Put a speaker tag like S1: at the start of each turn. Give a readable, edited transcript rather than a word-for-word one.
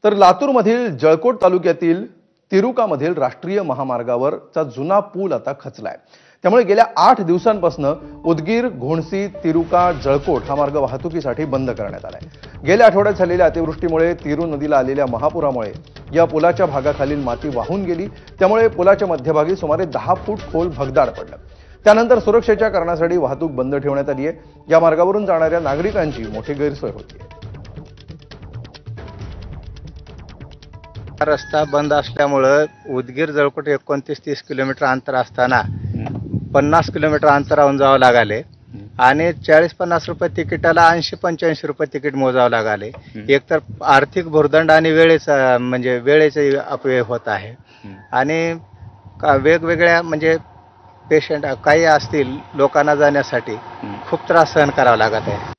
S1: तर लातूरमधील जळकोट तालुक्यातील तिरुकामधील राष्ट्रीय महामार्गावरचा जुना पूल आता खचलाय। त्यामुळे गेल्या 8 दिवसांपासून उदगीर, घोणसी, तिरुका, जळकोट हा मार्ग वाहतुकीसाठी बंद करण्यात आलाय। गेल्या आठवड्यात झालेल्या अतिवृष्टीमुळे तिरू नदीला आलेल्या महापुरामुळे या पुलाच्या भागाखालील माती वाहून गेली। त्यामुळे पुलाच्या मध्यभागी सुमारे 10 फूट खोल भगदाड पडलं। त्यानंतर सुरक्षेच्या कारणासाठी वाहतूक बंद ठेवण्यात आली आहे। या मार्गावरून जाणाऱ्या नागरिकांची मोठी गैरसोय होती।
S2: रस्ता बंद असल्यामुळे उदगीर जळकोट 29-30 किलोमीटर अंतर असताना 50 किलोमीटर अंतरावरून जावं लागले आणि 40-50 रुपये तिकिटाला 80-85 रुपये तिकीट मोजावं लागले। एकतर आर्थिक भुर्दंड आणि वेळेचे अपव्यय होत आहे आणि वेगवेगळ्या पेशंट काही असतील लोकांना जाण्यासाठी खूप त्रास सहन करावा लागत आहे।